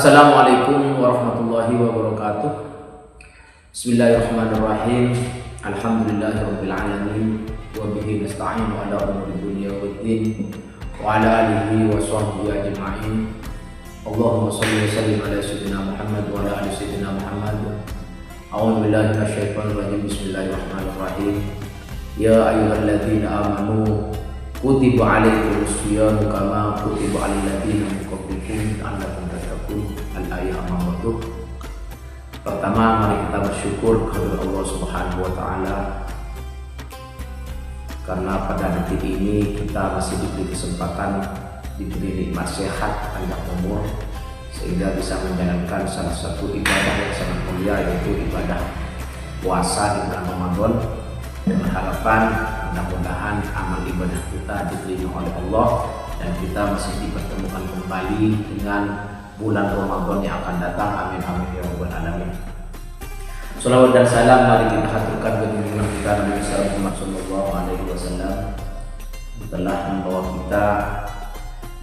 Assalamualaikum warahmatullahi wabarakatuh. Bismillahirrahmanirrahim. Alhamdulillahirabbil alamin wa bihi nasta'inu ala umuri dunya waddin wa ala alihi wa sahbihi ajma'in. Allahumma shalli wa sallim ala sayyidina Muhammad wa ala ali sayyidina Muhammad. A'udzu billahi minasyaitonir rajim. Bismillahirrahmanirrahim. Ya ayyuhalladzina amanu kutiba alaikumus shiyam kama kutiba alal ladzina min qablikum la'allakum tattaqun. Al-ayat Al-Ma'udah. Pertama, mari kita bersyukur kepada Allah Subhanahu wa taala karena pada detik ini kita masih diberi kesempatan, diberi nikmat sehat, panjang umur, sehingga bisa menjalankan salah satu ibadah yang sangat mulia, yaitu ibadah puasa di bulan Ramadan, dengan harapan mudah-mudahan amal ibadah kita diterima oleh Allah dan kita masih dipertemukan kembali dengan bulan Ramadan yang akan datang. Amin amin ya rabbal alamin. Salawat dan salam mari kita haturkan kepada kita Nabi Muhammad sallallahu alaihi wasallam telah membawa kita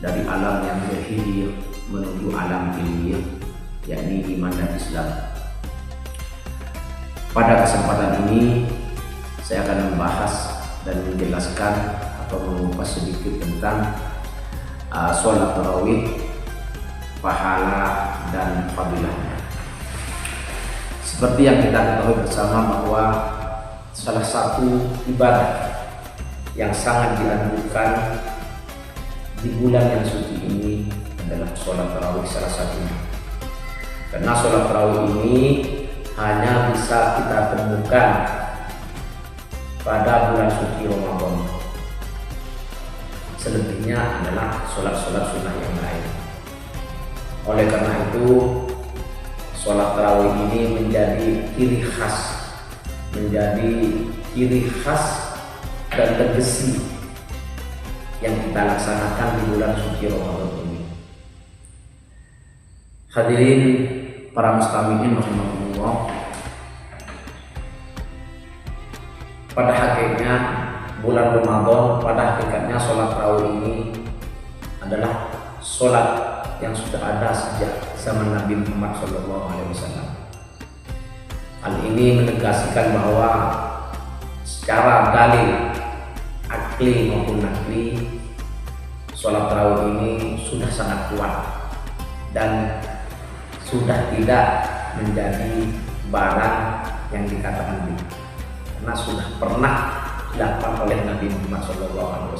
dari alam yang jahiliyah menuju alam ilmiah, yakni iman dan Islam. Pada kesempatan ini saya akan membahas dan menjelaskan atau mengupas sedikit tentang sholat tarawih, pahala dan fadilahnya. Seperti yang kita ketahui bersama bahwa salah satu ibadah yang sangat dianjurkan di bulan yang suci ini adalah sholat tarawih, salah satunya. Karena sholat tarawih ini hanya bisa kita temukan pada bulan suci Ramadan. Selebihnya adalah sholat-sholat sunnah yang lain. Oleh karena itu, sholat tarawih ini menjadi ciri khas dan tergesi yang kita laksanakan di bulan suci Ramadan ini. Hadirin para mustami'in rahimakumullah, pada hakikatnya bulan Ramadan, pada hakikatnya sholat tarawih ini adalah sholat yang sudah ada sejak zaman Nabi Muhammad SAW. Hal ini menegaskan bahwa secara dalil akli maupun nakli, sholat tarawih ini sudah sangat kuat dan sudah tidak menjadi barang yang dikatakan bid'ah, karena sudah pernah dilakukan oleh Nabi Muhammad SAW.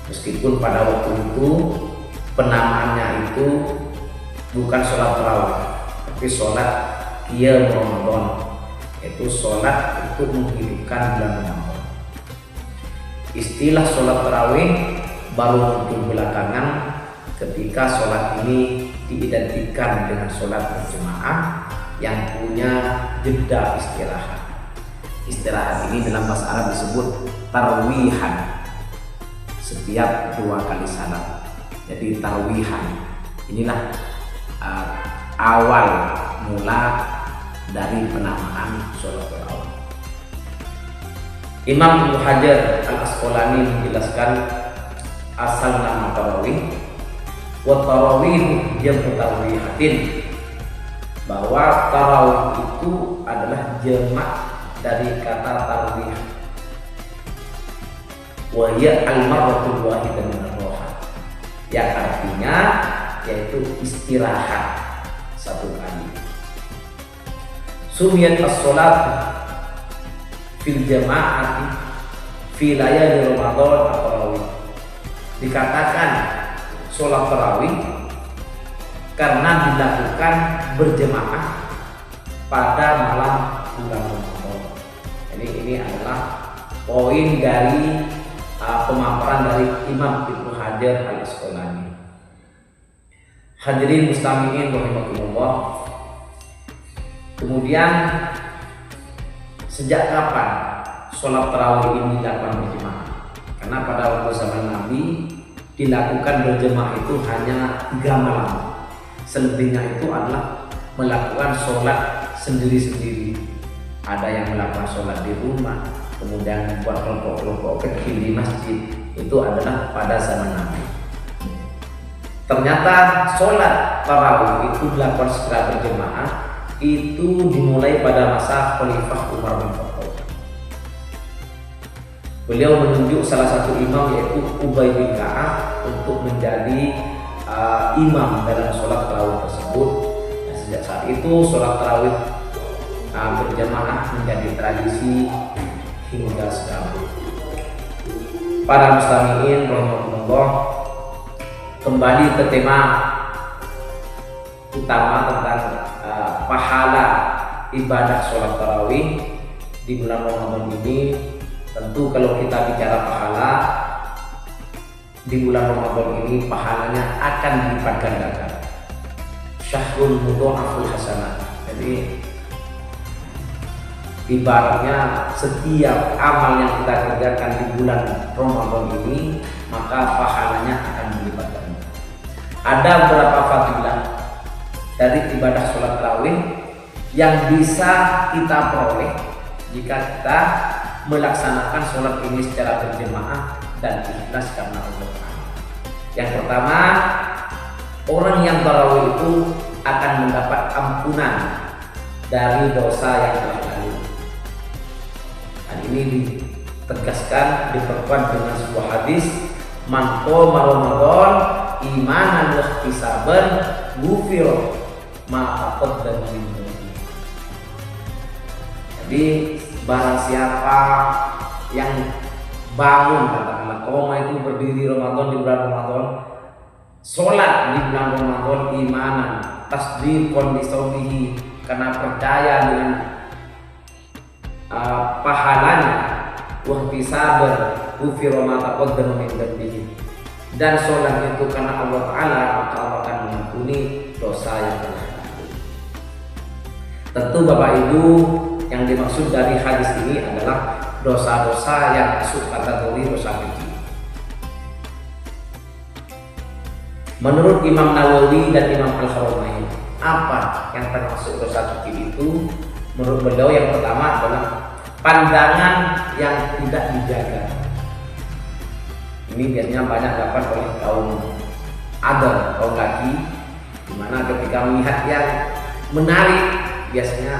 Meskipun pada waktu itu penamaannya itu bukan sholat tarawih, tapi sholat qiyam Ramadan, yaitu sholat untuk menghidupkan bulan Ramadan. Istilah sholat tarawih baru muncul belakangan ketika sholat ini diidentikan dengan sholat berjemaah yang punya jeda istirahat. Istirahat ini dalam bahasa Arab disebut tarwihan, setiap 2 kali salat. Jadi tarwihan inilah awal mula dari penamaan sholat tarawih. Imam Ibnu Hajar Al-Asqalani menjelaskan asal nama tarawih, wa tarawih jam'u tarwihatin, bahwa tarawih itu adalah jamak dari kata tarwih, wa hiya al-marratul wahidah min ar-raha, yang artinya yaitu istirahat satu kali. Sumiyat as-sholat fil jama'ati fi layali Ramadan at-tarawih, dikatakan sholat tarawih karena dilakukan berjemaah pada malam bulan Ramadan. Jadi ini adalah poin dari pemaparan dari Imam Ibnu Hajar Al-Asqalani. Hadirin mustami'in rahimakumullah. Kemudian sejak kapan sholat tarawih ini dilakukan berjemaah? Karena pada waktu zaman Nabi dilakukan berjemaah itu hanya 3 malam. Selebihnya itu adalah melakukan sholat sendiri-sendiri. Ada yang melakukan sholat di rumah, kemudian buat kelompok-kelompok kecil di masjid. Itu adalah pada zaman Nabi. Ternyata sholat tarawih itu dilakukan secara berjamaah itu dimulai pada masa Khalifah Umar bin Khattab. Beliau menunjuk salah satu imam yaitu Ubay bin Ka'ab untuk menjadi imam dalam sholat tarawih tersebut. Dan sejak saat itu sholat tarawih berjamaah menjadi tradisi hingga sekarang. Para muslimin rahimahullah, kembali ke tema utama tentang pahala ibadah sholat tarawih di bulan Ramadan ini. Tentu kalau kita bicara pahala di bulan Ramadan ini, pahalanya akan dilipat gandakan. Syahrul mudha'aful hasanah. Jadi ibaratnya setiap amal yang kita kerjakan di bulan Ramadan ini, maka pahalanya akan dilipat ganda. Ada beberapa fadilah dari ibadah sholat tarawih yang bisa kita peroleh jika kita melaksanakan sholat ini secara berjamaah dan ikhlas karena Allah. Yang pertama, orang yang tarawih itu akan mendapat ampunan dari dosa yang telah lalu. Dan ini ditegaskan, diperkuat dengan sebuah hadis, man qoma Ramadan imanan wa ihtisaban ghufira ma taqaddama min dhanbi. Jadi barang siapa yang bangun, katakanlah koma itu berdiri Ramadan di bulan Ramadan, sholat di bulan Ramadan imanan tasdiqon bisaumihi, karena percaya dengan pahalanya, wahtisaban ghufira ma taqaddama min dhanbihi, dan sholat itu karena Allah Ta'ala, maka Allah akan mengampuni dosa yang telah lalu. Tentu Bapak Ibu, yang dimaksud dari hadis ini adalah dosa-dosa yang masuk kategori dosa kecil. Menurut Imam Nawawi dan Imam Al-Haramain, apa yang termasuk dosa kecil itu? Menurut beliau yang pertama adalah pandangan yang tidak dijaga. Ini biasanya banyak dapat oleh kaum kaum laki, dimana ketika melihat yang menarik biasanya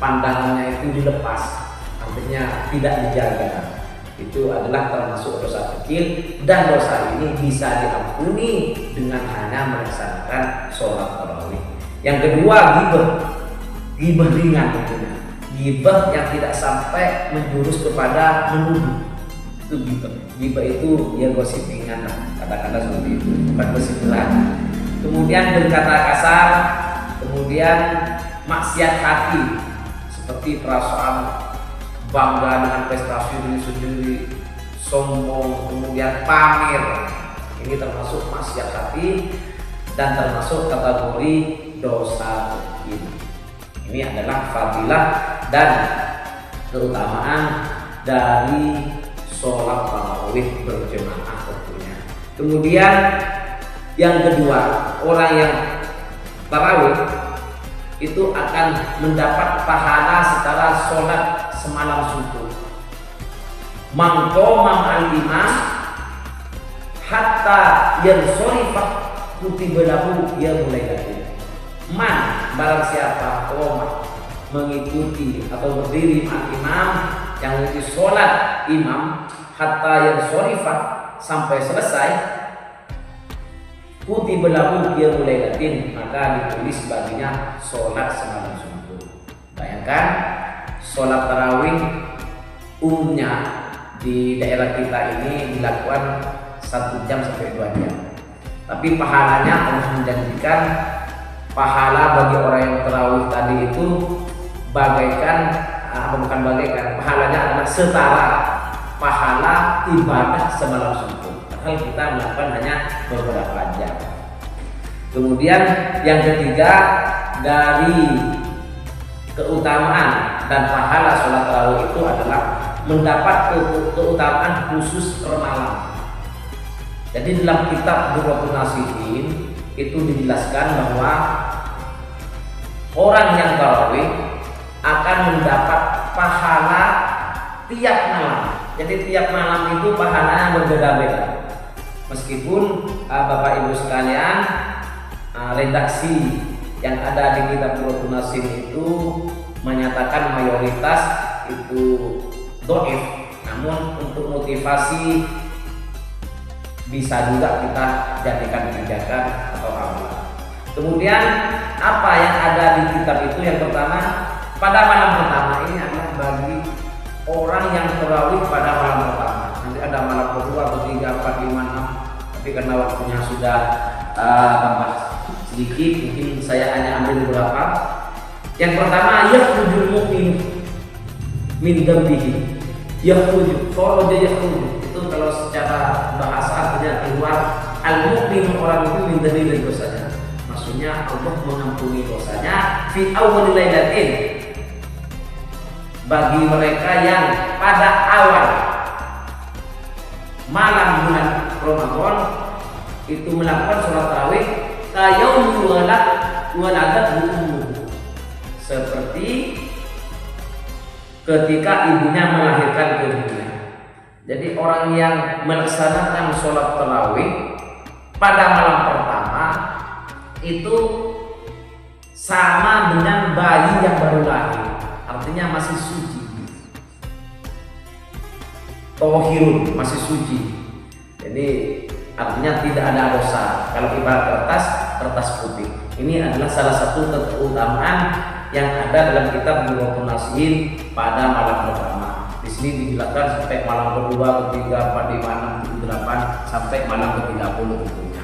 pandangannya itu dilepas, artinya tidak dijaga. Itu adalah termasuk dosa kecil, dan dosa ini bisa diampuni dengan hanya melaksanakan sholat tarawih. Yang kedua, ghibah ringan, ghibah yang tidak sampai menjurus kepada menuduh. Itu ghibah itu ya gosip ringan, kata-kata seperti itu, bukan gosip berat. Kemudian berkata kasar, kemudian maksiat hati, seperti perasaan bangga dengan prestasi diri sendiri, sombong, kemudian pamer. Ini termasuk maksiat hati dan termasuk kategori dosa kecil. Ini adalah fadilah dan keutamaan dari sholat tarawih berjamaah tentunya. Kemudian yang kedua, orang yang tarawih itu akan mendapat pahala setelah sholat semalam suntuk. Man qoma ma'al imam hatta yansorifah kutiba lahu qiyamul lail. Man, barang siapa qoma, mengikuti atau berdiri ma'al imam, yang mengikuti sholat imam hatta yansorifah, sampai selesai, kutiba lahu qiyamul lailatin, maka ditulis baginya sholat semalam suntuk. Bayangkan, sholat tarawih umumnya di daerah kita ini dilakukan 1 jam sampai 2 jam. Tapi pahalanya Allah menjanjikan pahala bagi orang yang tarawih tadi itu bagaikan, bukan bagaikan, pahalanya adalah setara pahala ibadah semalam suntuk. Padahal kita melakukan hanya beberapa jam. Kemudian yang ketiga, dari keutamaan dan pahala sholat tarawih itu adalah mendapat keutamaan khusus remalam. Jadi dalam kitab Durratun Nasihin itu dijelaskan bahwa orang yang tarawih akan mendapat pahala tiap malam. Jadi tiap malam itu pahalanya berbeda-beda. Meskipun Bapak Ibu sekalian, redaksi yang ada di kitab Qurratul Nasim itu menyatakan mayoritas itu dhaif, namun untuk motivasi bisa juga kita jadikan pijakan atau amalan. Kemudian apa yang ada di kitab itu, yang pertama, pada malam pertama ini adalah bagi orang yang tarawih pada malam pertama. Nanti ada malam kedua, ketiga, empat, lima, enam. Tapi karena waktunya sudah tambah sedikit, mungkin saya hanya ambil beberapa. Yang pertama, yakhrujul mu'min min dambihi. Yakhruju, kharaja yakhruju. Itu kalau secara bahasa artinya keluar. Al-mu'min, orang itu min dambihi, dari dosanya. Maksudnya Allah mengampuni dosanya fi awwalil lailatin, bagi mereka yang pada awal malam bulan Ramadan itu melakukan sholat tarawih kayaumi waladat ummuhu, seperti ketika ibunya melahirkan ke dunia. Jadi orang yang melaksanakan sholat tarawih pada malam pertama itu sama dengan bayi yang baru lahir, artinya masih suci, tohirun, masih suci. Jadi artinya tidak ada dosa. Kalau ibarat kertas putih. Ini adalah salah satu keutamaan yang ada dalam kitab Qurratul Nasim pada malam pertama. Di sini dijelaskan sampai malam kedua, ketiga, empat, lima, enam, tujuh, delapan, sampai malam ke-30 tentunya.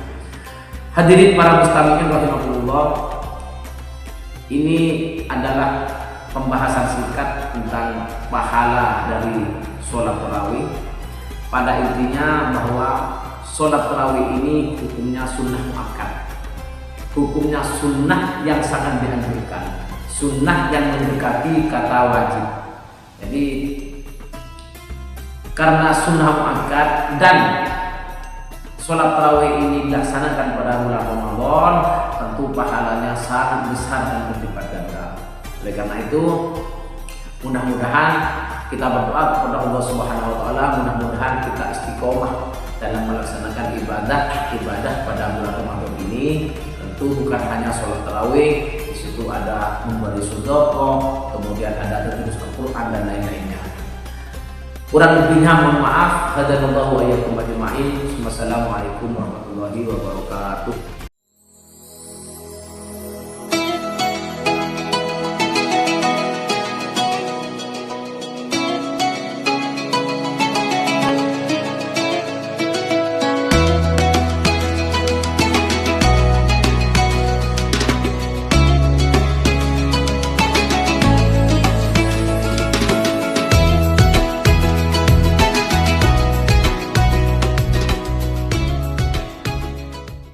Hadirin para mustami'in rahimahullah, ini adalah pembahasan singkat tentang pahala dari sholat tarawih. Pada intinya bahwa sholat tarawih ini hukumnya sunnah muakkad, hukumnya sunnah yang sangat dianjurkan, sunnah yang mendekati kata wajib. Jadi karena sunnah muakkad dan sholat tarawih ini dilaksanakan pada bulan Ramadan, tentu pahalanya sangat besar dan berlipat ganda. Oleh karena itu, mudah-mudahan kita berdoa kepada Allah Subhanahu wa taala, mudah-mudahan kita istiqomah dalam melaksanakan ibadah pada bulan Ramadan ini. Tentu bukan hanya sholat tarawih, di situ ada memberi sedekah, kemudian ada terus Al-Qur'an dan lain-lainnya. Kurang lebihnya mohon maaf. Hadanallahu wa iyyakum ajma'in. Wassalamualaikum warahmatullahi wabarakatuh.